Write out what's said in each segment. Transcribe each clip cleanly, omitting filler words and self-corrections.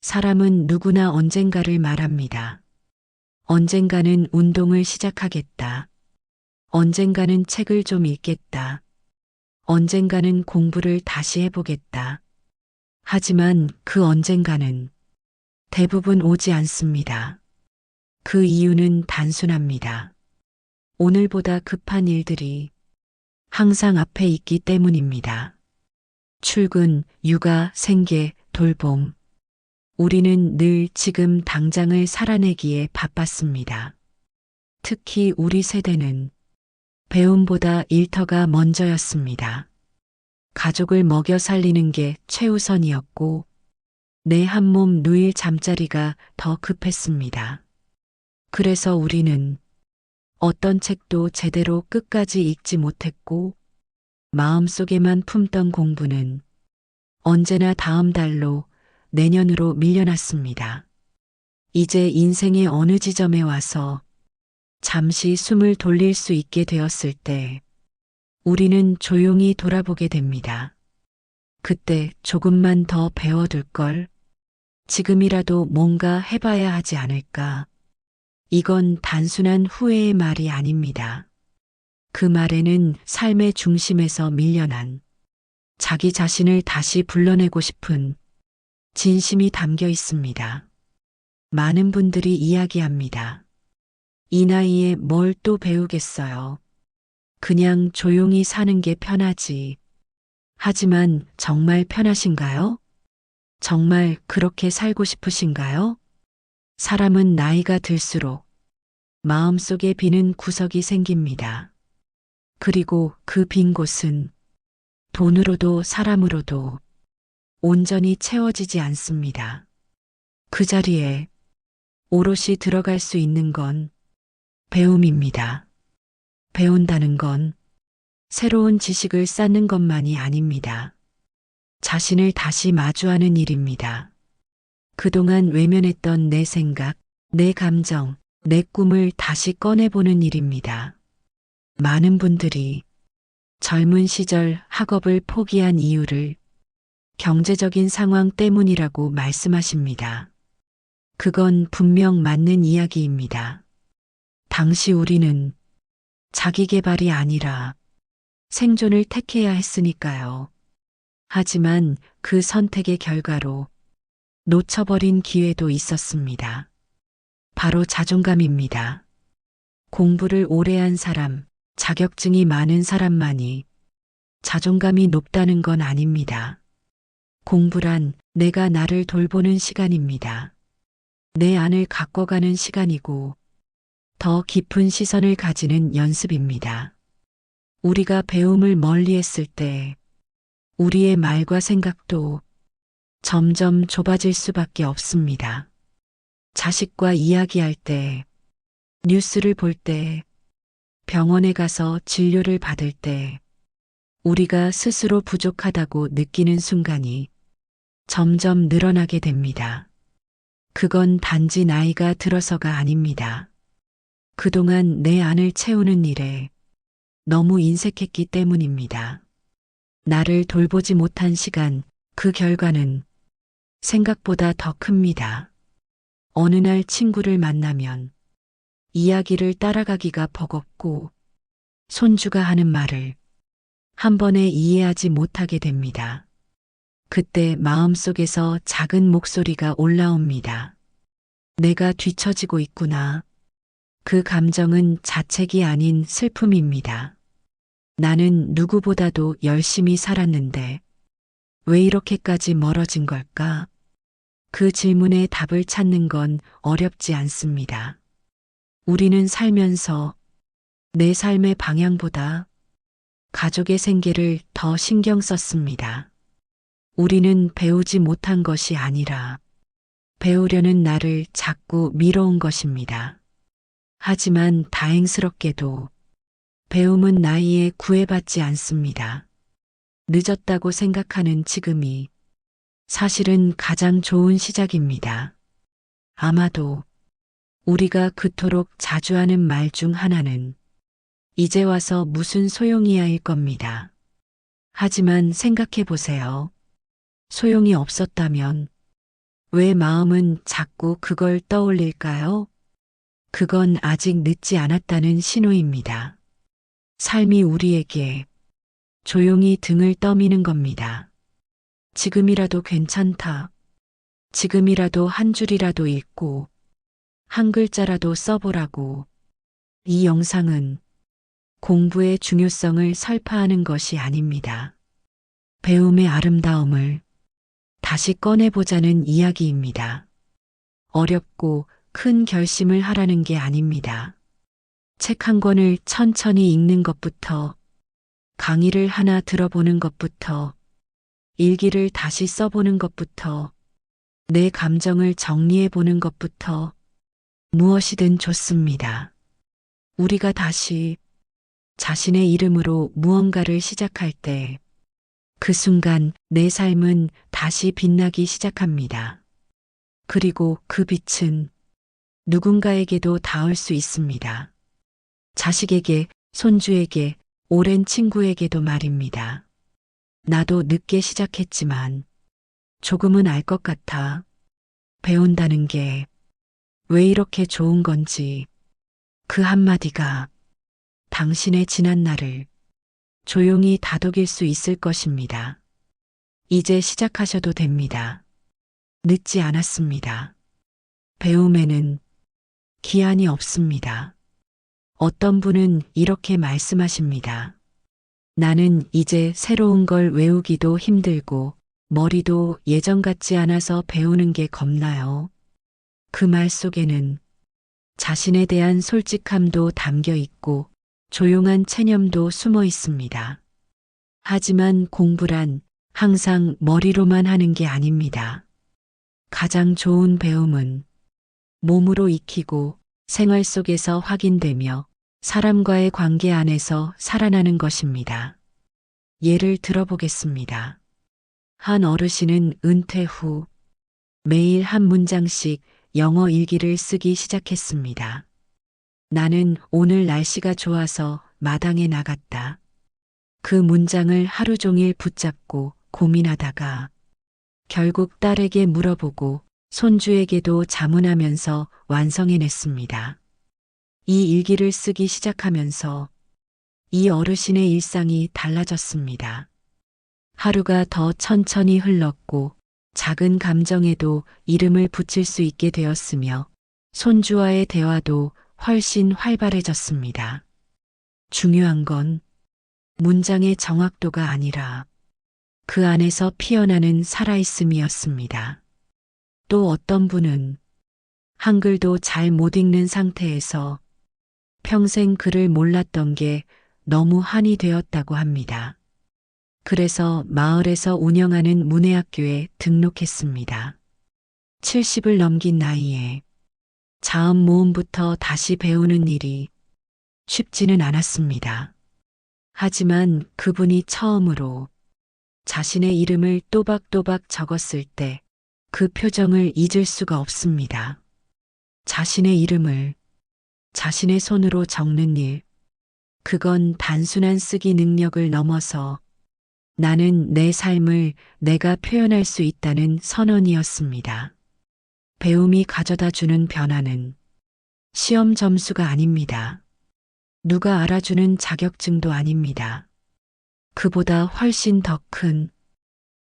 사람은 누구나 언젠가를 말합니다. 언젠가는 운동을 시작하겠다. 언젠가는 책을 좀 읽겠다. 언젠가는 공부를 다시 해보겠다. 하지만 그 언젠가는 대부분 오지 않습니다. 그 이유는 단순합니다. 오늘보다 급한 일들이 항상 앞에 있기 때문입니다. 출근, 육아, 생계, 돌봄. 우리는 늘 지금 당장을 살아내기에 바빴습니다. 특히 우리 세대는 배움보다 일터가 먼저였습니다. 가족을 먹여 살리는 게 최우선이었고 내 한 몸 누일 잠자리가 더 급했습니다. 그래서 우리는 어떤 책도 제대로 끝까지 읽지 못했고 마음속에만 품던 공부는 언제나 다음 달로 내년으로 밀려났습니다. 이제 인생의 어느 지점에 와서 잠시 숨을 돌릴 수 있게 되었을 때 우리는 조용히 돌아보게 됩니다. 그때 조금만 더 배워둘 걸, 지금이라도 뭔가 해봐야 하지 않을까. 이건 단순한 후회의 말이 아닙니다. 그 말에는 삶의 중심에서 밀려난 자기 자신을 다시 불러내고 싶은 진심이 담겨 있습니다. 많은 분들이 이야기합니다. 이 나이에 뭘 또 배우겠어요. 그냥 조용히 사는 게 편하지. 하지만 정말 편하신가요? 정말 그렇게 살고 싶으신가요? 사람은 나이가 들수록 마음속에 비는 구석이 생깁니다. 그리고 그 빈 곳은 돈으로도 사람으로도 온전히 채워지지 않습니다. 그 자리에 오롯이 들어갈 수 있는 건 배움입니다. 배운다는 건 새로운 지식을 쌓는 것만이 아닙니다. 자신을 다시 마주하는 일입니다. 그동안 외면했던 내 생각, 내 감정, 내 꿈을 다시 꺼내보는 일입니다. 많은 분들이 젊은 시절 학업을 포기한 이유를 경제적인 상황 때문이라고 말씀하십니다. 그건 분명 맞는 이야기입니다. 당시 우리는 자기 개발이 아니라 생존을 택해야 했으니까요. 하지만 그 선택의 결과로 놓쳐버린 기회도 있었습니다. 바로 자존감입니다. 공부를 오래 한 사람, 자격증이 많은 사람만이 자존감이 높다는 건 아닙니다. 공부란 내가 나를 돌보는 시간입니다. 내 안을 가꿔가는 시간이고 더 깊은 시선을 가지는 연습입니다. 우리가 배움을 멀리했을 때 우리의 말과 생각도 점점 좁아질 수밖에 없습니다. 자식과 이야기할 때, 뉴스를 볼 때, 병원에 가서 진료를 받을 때, 우리가 스스로 부족하다고 느끼는 순간이 점점 늘어나게 됩니다. 그건 단지 나이가 들어서가 아닙니다. 그동안 내 안을 채우는 일에 너무 인색했기 때문입니다. 나를 돌보지 못한 시간, 그 결과는 생각보다 더 큽니다. 어느 날 친구를 만나면 이야기를 따라가기가 버겁고 손주가 하는 말을 한 번에 이해하지 못하게 됩니다. 그때 마음속에서 작은 목소리가 올라옵니다. 내가 뒤처지고 있구나. 그 감정은 자책이 아닌 슬픔입니다. 나는 누구보다도 열심히 살았는데 왜 이렇게까지 멀어진 걸까? 그 질문에 답을 찾는 건 어렵지 않습니다. 우리는 살면서 내 삶의 방향보다 가족의 생계를 더 신경 썼습니다. 우리는 배우지 못한 것이 아니라 배우려는 나를 자꾸 미뤄온 것입니다. 하지만 다행스럽게도 배움은 나이에 구애받지 않습니다. 늦었다고 생각하는 지금이 사실은 가장 좋은 시작입니다. 아마도 우리가 그토록 자주 하는 말 중 하나는 이제 와서 무슨 소용이야일 겁니다. 하지만 생각해 보세요. 소용이 없었다면 왜 마음은 자꾸 그걸 떠올릴까요? 그건 아직 늦지 않았다는 신호입니다. 삶이 우리에게 조용히 등을 떠미는 겁니다. 지금이라도 괜찮다. 지금이라도 한 줄이라도 읽고 한 글자라도 써보라고. 이 영상은 공부의 중요성을 설파하는 것이 아닙니다. 배움의 아름다움을 다시 꺼내보자는 이야기입니다. 어렵고 큰 결심을 하라는 게 아닙니다. 책 한 권을 천천히 읽는 것부터, 강의를 하나 들어보는 것부터, 일기를 다시 써보는 것부터, 내 감정을 정리해보는 것부터, 무엇이든 좋습니다. 우리가 다시 자신의 이름으로 무언가를 시작할 때, 그 순간 내 삶은 다시 빛나기 시작합니다. 그리고 그 빛은 누군가에게도 닿을 수 있습니다. 자식에게, 손주에게, 오랜 친구에게도 말입니다. 나도 늦게 시작했지만 조금은 알 것 같아. 배운다는 게 왜 이렇게 좋은 건지. 그 한마디가 당신의 지난 날을 조용히 다독일 수 있을 것입니다. 이제 시작하셔도 됩니다. 늦지 않았습니다. 배움에는 기한이 없습니다. 어떤 분은 이렇게 말씀하십니다. 나는 이제 새로운 걸 외우기도 힘들고 머리도 예전 같지 않아서 배우는 게 겁나요. 그 말 속에는 자신에 대한 솔직함도 담겨 있고 조용한 체념도 숨어 있습니다. 하지만 공부란 항상 머리로만 하는 게 아닙니다. 가장 좋은 배움은 몸으로 익히고 생활 속에서 확인되며 사람과의 관계 안에서 살아나는 것입니다. 예를 들어보겠습니다. 한 어르신은 은퇴 후 매일 한 문장씩 영어 일기를 쓰기 시작했습니다. 나는 오늘 날씨가 좋아서 마당에 나갔다. 그 문장을 하루 종일 붙잡고 고민하다가 결국 딸에게 물어보고 손주에게도 자문하면서 완성해냈습니다. 이 일기를 쓰기 시작하면서 이 어르신의 일상이 달라졌습니다. 하루가 더 천천히 흘렀고 작은 감정에도 이름을 붙일 수 있게 되었으며 손주와의 대화도 훨씬 활발해졌습니다. 중요한 건 문장의 정확도가 아니라 그 안에서 피어나는 살아있음이었습니다. 또 어떤 분은 한글도 잘 못 읽는 상태에서 평생 글을 몰랐던 게 너무 한이 되었다고 합니다. 그래서 마을에서 운영하는 문해학교에 등록했습니다. 70을 넘긴 나이에 자음 모음부터 다시 배우는 일이 쉽지는 않았습니다. 하지만 그분이 처음으로 자신의 이름을 또박또박 적었을 때 그 표정을 잊을 수가 없습니다. 자신의 이름을 자신의 손으로 적는 일, 그건 단순한 쓰기 능력을 넘어서 나는 내 삶을 내가 표현할 수 있다는 선언이었습니다. 배움이 가져다 주는 변화는 시험 점수가 아닙니다. 누가 알아주는 자격증도 아닙니다. 그보다 훨씬 더 큰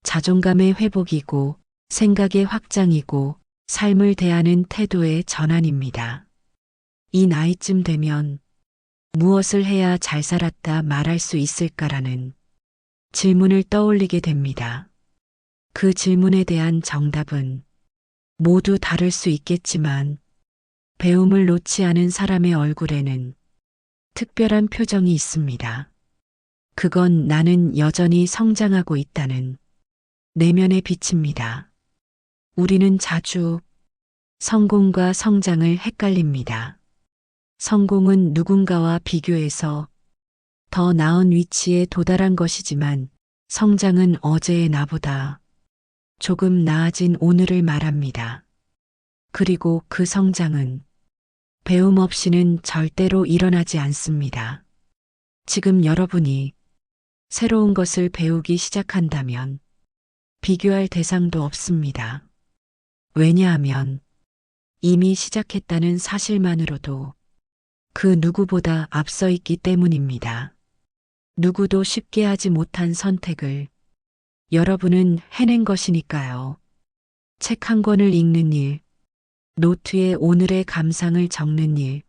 자존감의 회복이고 생각의 확장이고 삶을 대하는 태도의 전환입니다. 이 나이쯤 되면 무엇을 해야 잘 살았다 말할 수 있을까라는 질문을 떠올리게 됩니다. 그 질문에 대한 정답은 모두 다를 수 있겠지만 배움을 놓지 않은 사람의 얼굴에는 특별한 표정이 있습니다. 그건 나는 여전히 성장하고 있다는 내면의 빛입니다. 우리는 자주 성공과 성장을 헷갈립니다. 성공은 누군가와 비교해서 더 나은 위치에 도달한 것이지만 성장은 어제의 나보다 조금 나아진 오늘을 말합니다. 그리고 그 성장은 배움 없이는 절대로 일어나지 않습니다. 지금 여러분이 새로운 것을 배우기 시작한다면 비교할 대상도 없습니다. 왜냐하면 이미 시작했다는 사실만으로도 그 누구보다 앞서 있기 때문입니다. 누구도 쉽게 하지 못한 선택을 여러분은 해낸 것이니까요. 책 한 권을 읽는 일, 노트에 오늘의 감상을 적는 일,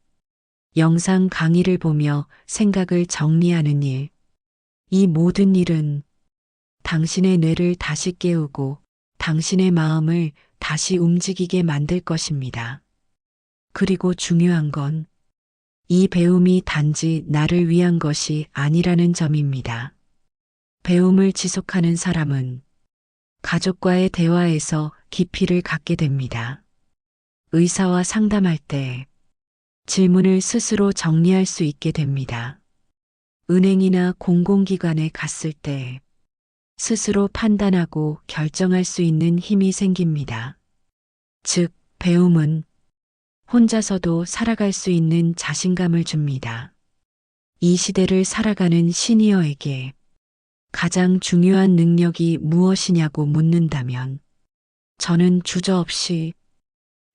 영상 강의를 보며 생각을 정리하는 일, 이 모든 일은 당신의 뇌를 다시 깨우고 당신의 마음을 다시 움직이게 만들 것입니다. 그리고 중요한 건 이 배움이 단지 나를 위한 것이 아니라는 점입니다. 배움을 지속하는 사람은 가족과의 대화에서 깊이를 갖게 됩니다. 의사와 상담할 때 질문을 스스로 정리할 수 있게 됩니다. 은행이나 공공기관에 갔을 때 스스로 판단하고 결정할 수 있는 힘이 생깁니다. 즉, 배움은 혼자서도 살아갈 수 있는 자신감을 줍니다. 이 시대를 살아가는 시니어에게 가장 중요한 능력이 무엇이냐고 묻는다면 저는 주저없이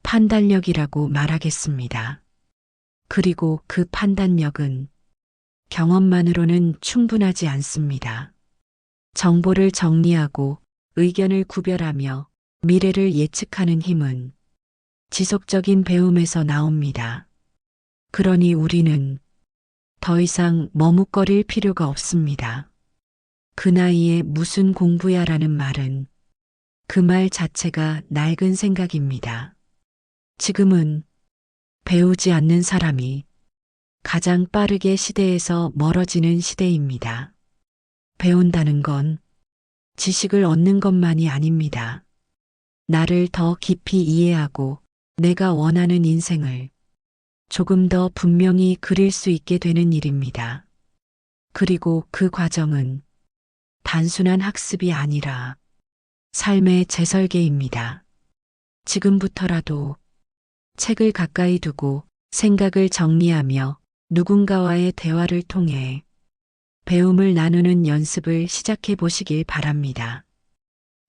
판단력이라고 말하겠습니다. 그리고 그 판단력은 경험만으로는 충분하지 않습니다. 정보를 정리하고 의견을 구별하며 미래를 예측하는 힘은 지속적인 배움에서 나옵니다. 그러니 우리는 더 이상 머뭇거릴 필요가 없습니다. 그 나이에 무슨 공부야라는 말은 그 말 자체가 낡은 생각입니다. 지금은 배우지 않는 사람이 가장 빠르게 시대에서 멀어지는 시대입니다. 배운다는 건 지식을 얻는 것만이 아닙니다. 나를 더 깊이 이해하고 내가 원하는 인생을 조금 더 분명히 그릴 수 있게 되는 일입니다. 그리고 그 과정은 단순한 학습이 아니라 삶의 재설계입니다. 지금부터라도 책을 가까이 두고 생각을 정리하며 누군가와의 대화를 통해 배움을 나누는 연습을 시작해 보시길 바랍니다.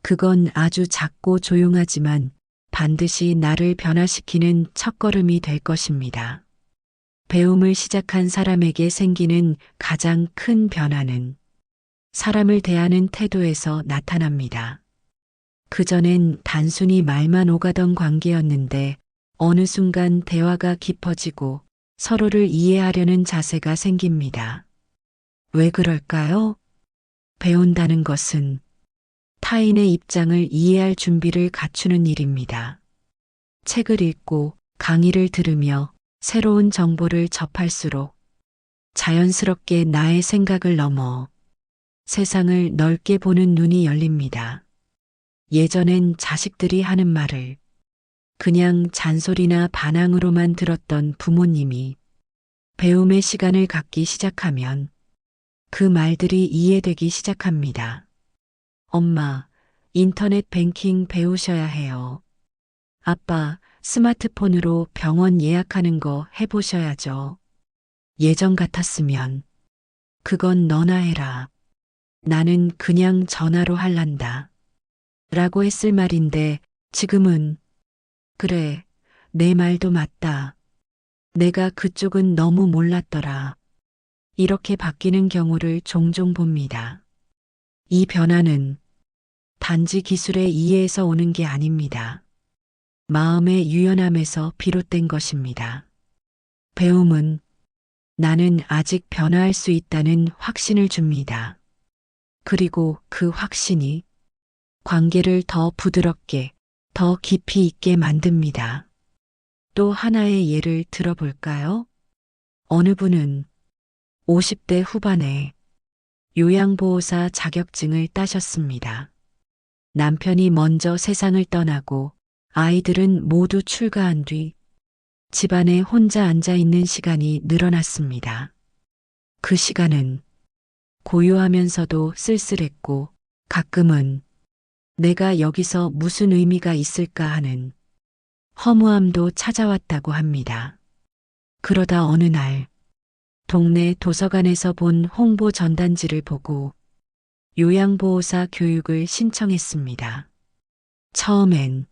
그건 아주 작고 조용하지만 반드시 나를 변화시키는 첫걸음이 될 것입니다. 배움을 시작한 사람에게 생기는 가장 큰 변화는 사람을 대하는 태도에서 나타납니다. 그전엔 단순히 말만 오가던 관계였는데 어느 순간 대화가 깊어지고 서로를 이해하려는 자세가 생깁니다. 왜 그럴까요? 배운다는 것은 타인의 입장을 이해할 준비를 갖추는 일입니다. 책을 읽고 강의를 들으며 새로운 정보를 접할수록 자연스럽게 나의 생각을 넘어 세상을 넓게 보는 눈이 열립니다. 예전엔 자식들이 하는 말을 그냥 잔소리나 반항으로만 들었던 부모님이 배움의 시간을 갖기 시작하면 그 말들이 이해되기 시작합니다. 엄마, 인터넷 뱅킹 배우셔야 해요. 아빠, 스마트폰으로 병원 예약하는 거 해보셔야죠. 예전 같았으면 그건 너나 해라. 나는 그냥 전화로 할란다. 라고 했을 말인데 지금은 그래, 내 말도 맞다. 내가 그쪽은 너무 몰랐더라. 이렇게 바뀌는 경우를 종종 봅니다. 이 변화는 단지 기술의 이해에서 오는 게 아닙니다. 마음의 유연함에서 비롯된 것입니다. 배움은 나는 아직 변화할 수 있다는 확신을 줍니다. 그리고 그 확신이 관계를 더 부드럽게, 더 깊이 있게 만듭니다. 또 하나의 예를 들어볼까요? 어느 분은 50대 후반에 요양보호사 자격증을 따셨습니다. 남편이 먼저 세상을 떠나고 아이들은 모두 출가한 뒤 집안에 혼자 앉아 있는 시간이 늘어났습니다. 그 시간은 고요하면서도 쓸쓸했고 가끔은 내가 여기서 무슨 의미가 있을까 하는 허무함도 찾아왔다고 합니다. 그러다 어느 날 동네 도서관에서 본 홍보 전단지를 보고 요양보호사 교육을 신청했습니다. 처음엔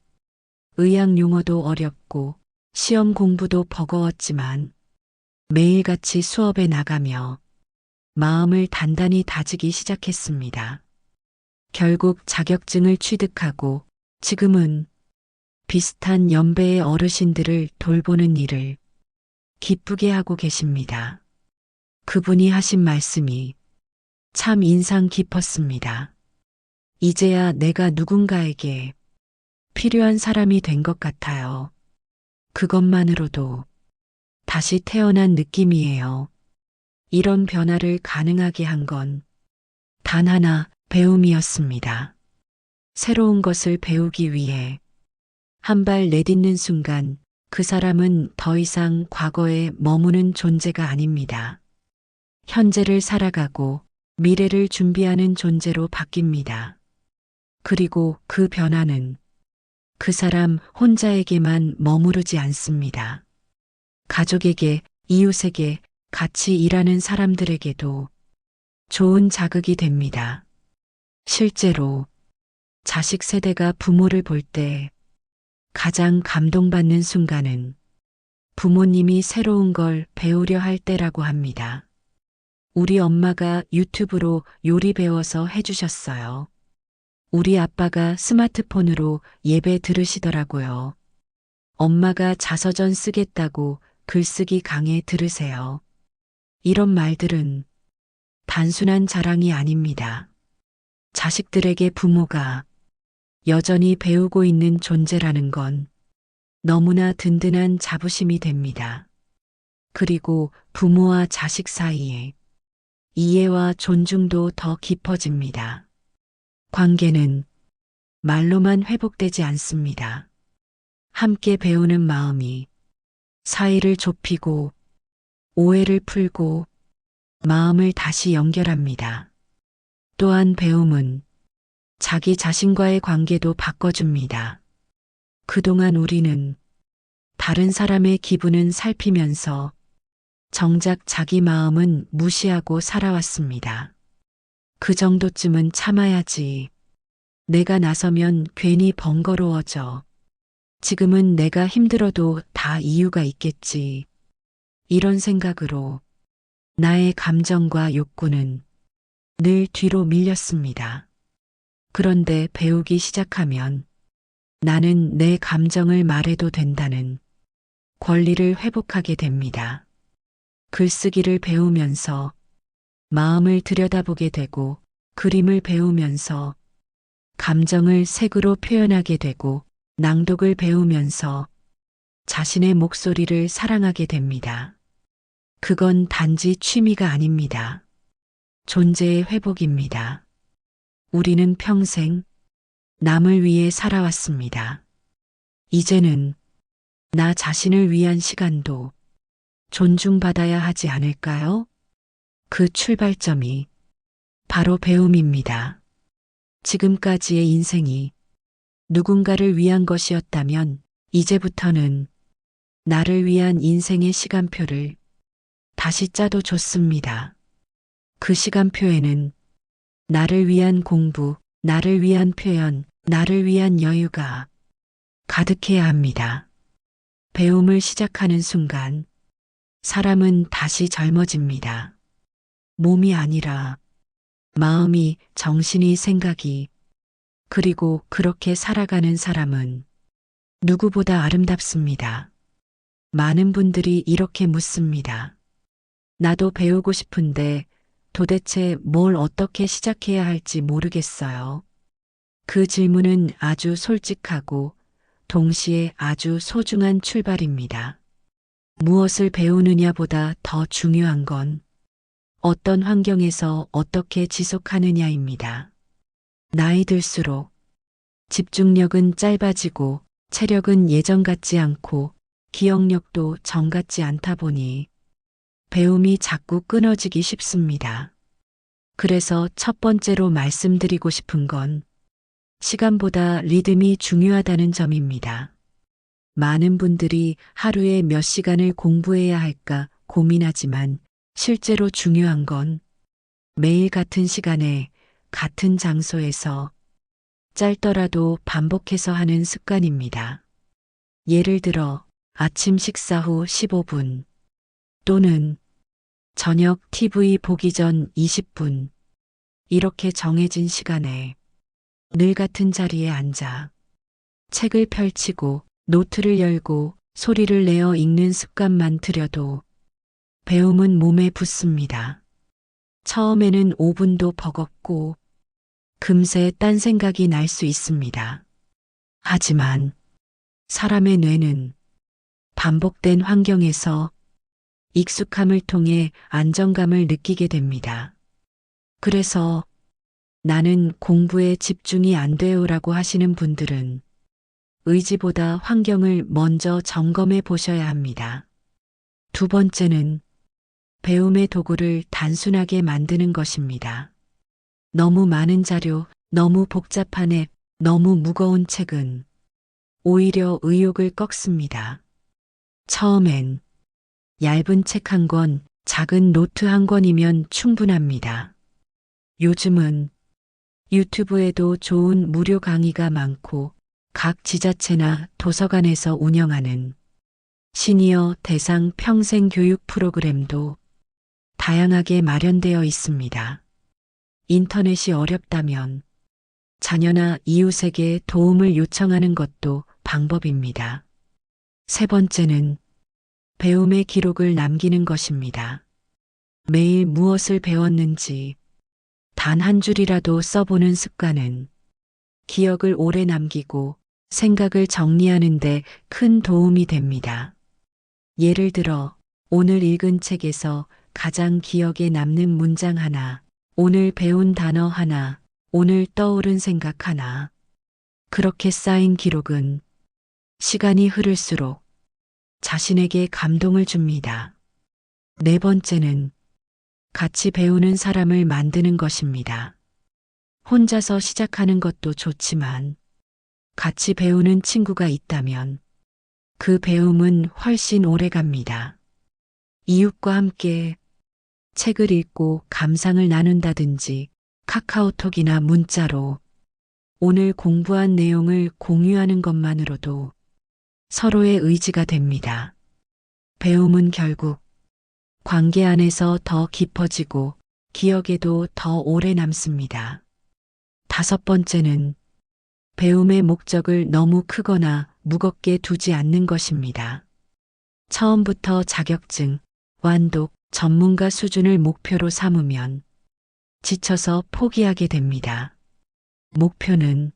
의학 용어도 어렵고 시험 공부도 버거웠지만 매일같이 수업에 나가며 마음을 단단히 다지기 시작했습니다. 결국 자격증을 취득하고 지금은 비슷한 연배의 어르신들을 돌보는 일을 기쁘게 하고 계십니다. 그분이 하신 말씀이 참 인상 깊었습니다. 이제야 내가 누군가에게 필요한 사람이 된 것 같아요. 그것만으로도 다시 태어난 느낌이에요. 이런 변화를 가능하게 한 건 단 하나, 배움이었습니다. 새로운 것을 배우기 위해 한 발 내딛는 순간 그 사람은 더 이상 과거에 머무는 존재가 아닙니다. 현재를 살아가고 미래를 준비하는 존재로 바뀝니다. 그리고 그 변화는 그 사람 혼자에게만 머무르지 않습니다. 가족에게, 이웃에게, 같이 일하는 사람들에게도 좋은 자극이 됩니다. 실제로 자식 세대가 부모를 볼 때 가장 감동받는 순간은 부모님이 새로운 걸 배우려 할 때라고 합니다. 우리 엄마가 유튜브로 요리 배워서 해주셨어요. 우리 아빠가 스마트폰으로 예배 들으시더라고요. 엄마가 자서전 쓰겠다고 글쓰기 강의 들으세요. 이런 말들은 단순한 자랑이 아닙니다. 자식들에게 부모가 여전히 배우고 있는 존재라는 건 너무나 든든한 자부심이 됩니다. 그리고 부모와 자식 사이에 이해와 존중도 더 깊어집니다. 관계는 말로만 회복되지 않습니다. 함께 배우는 마음이 사이를 좁히고 오해를 풀고 마음을 다시 연결합니다. 또한 배움은 자기 자신과의 관계도 바꿔줍니다. 그동안 우리는 다른 사람의 기분은 살피면서 정작 자기 마음은 무시하고 살아왔습니다. 그 정도쯤은 참아야지. 내가 나서면 괜히 번거로워져. 지금은 내가 힘들어도 다 이유가 있겠지. 이런 생각으로 나의 감정과 욕구는 늘 뒤로 밀렸습니다. 그런데 배우기 시작하면 나는 내 감정을 말해도 된다는 권리를 회복하게 됩니다. 글쓰기를 배우면서 마음을 들여다보게 되고 그림을 배우면서 감정을 색으로 표현하게 되고 낭독을 배우면서 자신의 목소리를 사랑하게 됩니다. 그건 단지 취미가 아닙니다. 존재의 회복입니다. 우리는 평생 남을 위해 살아왔습니다. 이제는 나 자신을 위한 시간도 존중받아야 하지 않을까요? 그 출발점이 바로 배움입니다. 지금까지의 인생이 누군가를 위한 것이었다면 이제부터는 나를 위한 인생의 시간표를 다시 짜도 좋습니다. 그 시간표에는 나를 위한 공부, 나를 위한 표현, 나를 위한 여유가 가득해야 합니다. 배움을 시작하는 순간 사람은 다시 젊어집니다. 몸이 아니라 마음이, 정신이, 생각이, 그리고 그렇게 살아가는 사람은 누구보다 아름답습니다. 많은 분들이 이렇게 묻습니다. 나도 배우고 싶은데 도대체 뭘 어떻게 시작해야 할지 모르겠어요. 그 질문은 아주 솔직하고 동시에 아주 소중한 출발입니다. 무엇을 배우느냐보다 더 중요한 건 어떤 환경에서 어떻게 지속하느냐입니다. 나이 들수록 집중력은 짧아지고 체력은 예전 같지 않고 기억력도 전 같지 않다 보니 배움이 자꾸 끊어지기 쉽습니다. 그래서 첫 번째로 말씀드리고 싶은 건 시간보다 리듬이 중요하다는 점입니다. 많은 분들이 하루에 몇 시간을 공부해야 할까 고민하지만 실제로 중요한 건 매일 같은 시간에 같은 장소에서 짧더라도 반복해서 하는 습관입니다. 예를 들어 아침 식사 후 15분 또는 저녁 TV 보기 전 20분 이렇게 정해진 시간에 늘 같은 자리에 앉아 책을 펼치고 노트를 열고 소리를 내어 읽는 습관만 들여도 배움은 몸에 붙습니다. 처음에는 5분도 버겁고 금세 딴 생각이 날 수 있습니다. 하지만 사람의 뇌는 반복된 환경에서 익숙함을 통해 안정감을 느끼게 됩니다. 그래서 나는 공부에 집중이 안 돼요라고 하시는 분들은 의지보다 환경을 먼저 점검해 보셔야 합니다. 두 번째는 배움의 도구를 단순하게 만드는 것입니다. 너무 많은 자료, 너무 복잡한 앱, 너무 무거운 책은 오히려 의욕을 꺾습니다. 처음엔 얇은 책 한 권, 작은 노트 한 권이면 충분합니다. 요즘은 유튜브에도 좋은 무료 강의가 많고 각 지자체나 도서관에서 운영하는 시니어 대상 평생 교육 프로그램도 다양하게 마련되어 있습니다. 인터넷이 어렵다면 자녀나 이웃에게 도움을 요청하는 것도 방법입니다. 세 번째는 배움의 기록을 남기는 것입니다. 매일 무엇을 배웠는지 단 한 줄이라도 써보는 습관은 기억을 오래 남기고 생각을 정리하는 데 큰 도움이 됩니다. 예를 들어 오늘 읽은 책에서 가장 기억에 남는 문장 하나, 오늘 배운 단어 하나, 오늘 떠오른 생각 하나. 그렇게 쌓인 기록은 시간이 흐를수록 자신에게 감동을 줍니다. 네 번째는 같이 배우는 사람을 만드는 것입니다. 혼자서 시작하는 것도 좋지만 같이 배우는 친구가 있다면 그 배움은 훨씬 오래 갑니다. 이웃과 함께 책을 읽고 감상을 나눈다든지 카카오톡이나 문자로 오늘 공부한 내용을 공유하는 것만으로도 서로의 의지가 됩니다. 배움은 결국 관계 안에서 더 깊어지고 기억에도 더 오래 남습니다. 다섯 번째는 배움의 목적을 너무 크거나 무겁게 두지 않는 것입니다. 처음부터 자격증, 완독, 전문가 수준을 목표로 삼으면 지쳐서 포기하게 됩니다. 목표는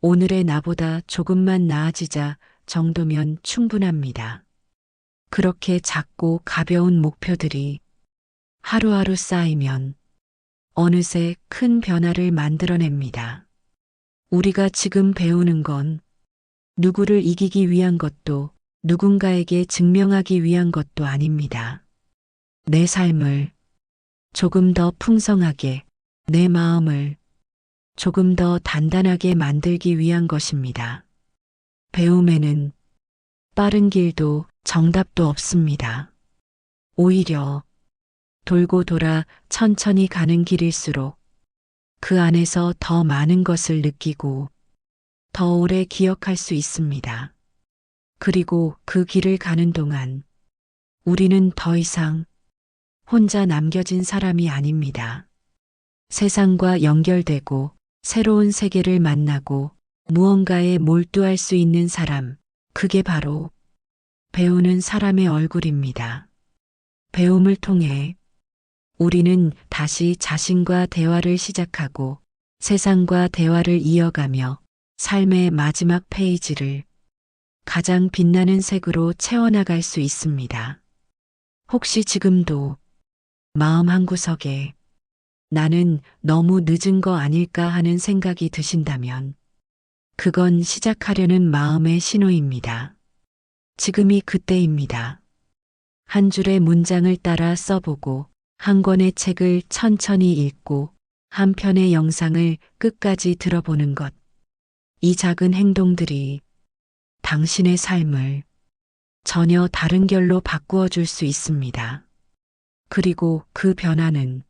오늘의 나보다 조금만 나아지자 정도면 충분합니다. 그렇게 작고 가벼운 목표들이 하루하루 쌓이면 어느새 큰 변화를 만들어냅니다. 우리가 지금 배우는 건 누구를 이기기 위한 것도 누군가에게 증명하기 위한 것도 아닙니다. 내 삶을 조금 더 풍성하게, 내 마음을 조금 더 단단하게 만들기 위한 것입니다. 배움에는 빠른 길도 정답도 없습니다. 오히려 돌고 돌아 천천히 가는 길일수록 그 안에서 더 많은 것을 느끼고 더 오래 기억할 수 있습니다. 그리고 그 길을 가는 동안 우리는 더 이상 혼자 남겨진 사람이 아닙니다. 세상과 연결되고 새로운 세계를 만나고 무언가에 몰두할 수 있는 사람, 그게 바로 배우는 사람의 얼굴입니다. 배움을 통해 우리는 다시 자신과 대화를 시작하고 세상과 대화를 이어가며 삶의 마지막 페이지를 가장 빛나는 색으로 채워나갈 수 있습니다. 혹시 지금도 마음 한구석에 나는 너무 늦은 거 아닐까 하는 생각이 드신다면 그건 시작하려는 마음의 신호입니다. 지금이 그때입니다. 한 줄의 문장을 따라 써보고 한 권의 책을 천천히 읽고 한 편의 영상을 끝까지 들어보는 것. 이 작은 행동들이 당신의 삶을 전혀 다른 결로 바꾸어 줄 수 있습니다. 그리고 그 변화는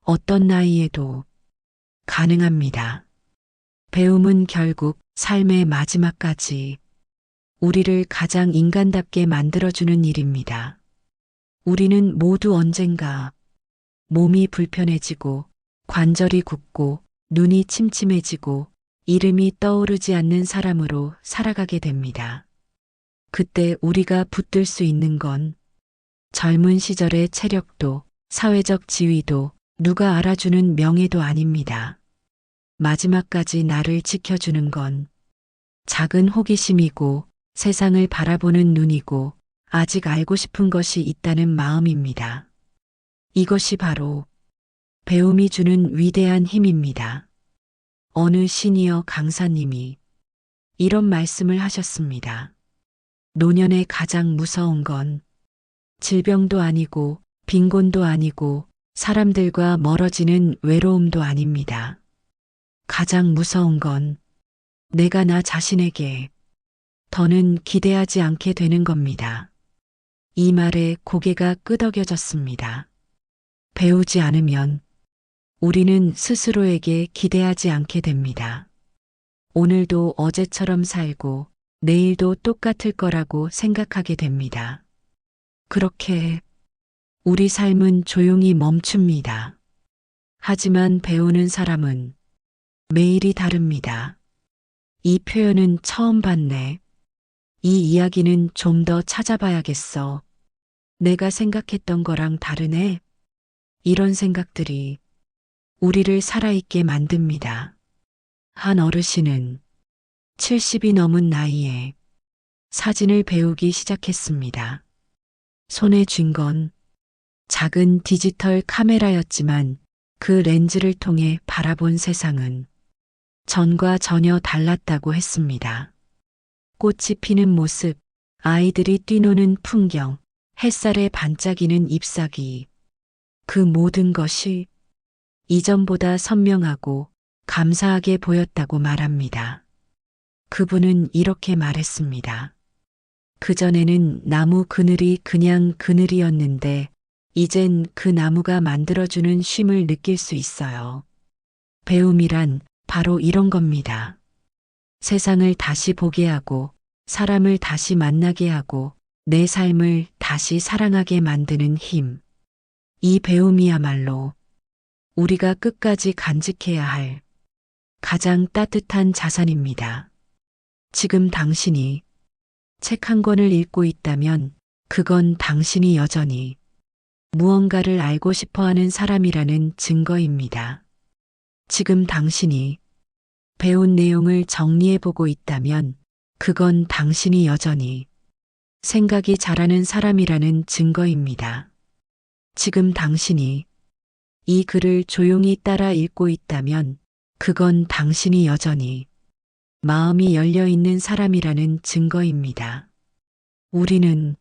어떤 나이에도 가능합니다. 배움은 결국 삶의 마지막까지 우리를 가장 인간답게 만들어주는 일입니다. 우리는 모두 언젠가 몸이 불편해지고 관절이 굳고 눈이 침침해지고 이름이 떠오르지 않는 사람으로 살아가게 됩니다. 그때 우리가 붙들 수 있는 건 젊은 시절의 체력도 사회적 지위도 누가 알아주는 명예도 아닙니다. 마지막까지 나를 지켜주는 건 작은 호기심이고 세상을 바라보는 눈이고 아직 알고 싶은 것이 있다는 마음입니다. 이것이 바로 배움이 주는 위대한 힘입니다. 어느 시니어 강사님이 이런 말씀을 하셨습니다. 노년에 가장 무서운 건 질병도 아니고 빈곤도 아니고 사람들과 멀어지는 외로움도 아닙니다. 가장 무서운 건 내가 나 자신에게 더는 기대하지 않게 되는 겁니다. 이 말에 고개가 끄덕여졌습니다. 배우지 않으면 우리는 스스로에게 기대하지 않게 됩니다. 오늘도 어제처럼 살고 내일도 똑같을 거라고 생각하게 됩니다. 그렇게 우리 삶은 조용히 멈춥니다. 하지만 배우는 사람은 매일이 다릅니다. 이 표현은 처음 봤네. 이 이야기는 좀 더 찾아봐야겠어. 내가 생각했던 거랑 다르네. 이런 생각들이 우리를 살아있게 만듭니다. 한 어르신은 70이 넘은 나이에 사진을 배우기 시작했습니다. 손에 쥔 건 작은 디지털 카메라였지만 그 렌즈를 통해 바라본 세상은 전과 전혀 달랐다고 했습니다. 꽃이 피는 모습, 아이들이 뛰노는 풍경, 햇살에 반짝이는 잎사귀. 그 모든 것이 이전보다 선명하고 감사하게 보였다고 말합니다. 그분은 이렇게 말했습니다. 그전에는 나무 그늘이 그냥 그늘이었는데 이젠 그 나무가 만들어주는 쉼을 느낄 수 있어요. 배움이란 바로 이런 겁니다. 세상을 다시 보게 하고 사람을 다시 만나게 하고 내 삶을 다시 사랑하게 만드는 힘. 이 배움이야말로 우리가 끝까지 간직해야 할 가장 따뜻한 자산입니다. 지금 당신이 책 한 권을 읽고 있다면 그건 당신이 여전히 무언가를 알고 싶어 하는 사람이라는 증거입니다. 지금 당신이 배운 내용을 정리해 보고 있다면 그건 당신이 여전히 생각이 잘하는 사람이라는 증거입니다. 지금 당신이 이 글을 조용히 따라 읽고 있다면 그건 당신이 여전히 마음이 열려 있는 사람이라는 증거입니다. 우리는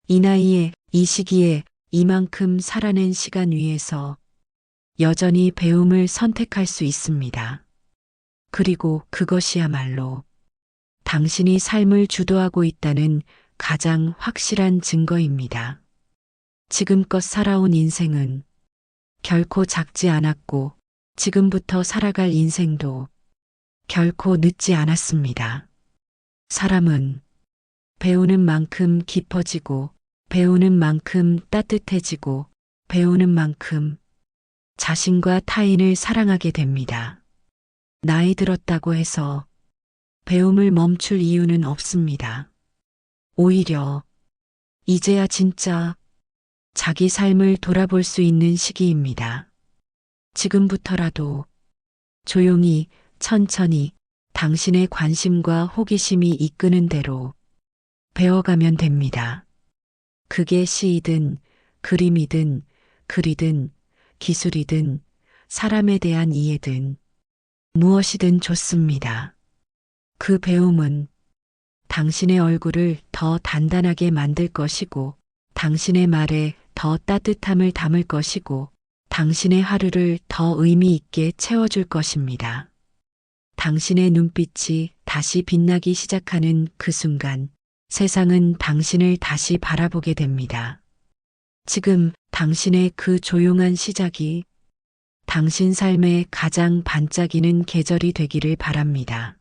이 나이에, 이 시기에 이만큼 살아낸 시간 위에서 여전히 배움을 선택할 수 있습니다. 그리고 그것이야말로 당신이 삶을 주도하고 있다는 가장 확실한 증거입니다. 지금껏 살아온 인생은 결코 작지 않았고 지금부터 살아갈 인생도 결코 늦지 않았습니다. 사람은 배우는 만큼 깊어지고 배우는 만큼 따뜻해지고 배우는 만큼 자신과 타인을 사랑하게 됩니다. 나이 들었다고 해서 배움을 멈출 이유는 없습니다. 오히려 이제야 진짜 자기 삶을 돌아볼 수 있는 시기입니다. 지금부터라도 조용히 천천히 당신의 관심과 호기심이 이끄는 대로 배워가면 됩니다. 그게 시이든 그림이든 글이든 기술이든 사람에 대한 이해든 무엇이든 좋습니다. 그 배움은 당신의 얼굴을 더 단단하게 만들 것이고 당신의 말에 더 따뜻함을 담을 것이고 당신의 하루를 더 의미 있게 채워줄 것입니다. 당신의 눈빛이 다시 빛나기 시작하는 그 순간 세상은 당신을 다시 바라보게 됩니다. 지금 당신의 그 조용한 시작이 당신 삶의 가장 반짝이는 계절이 되기를 바랍니다.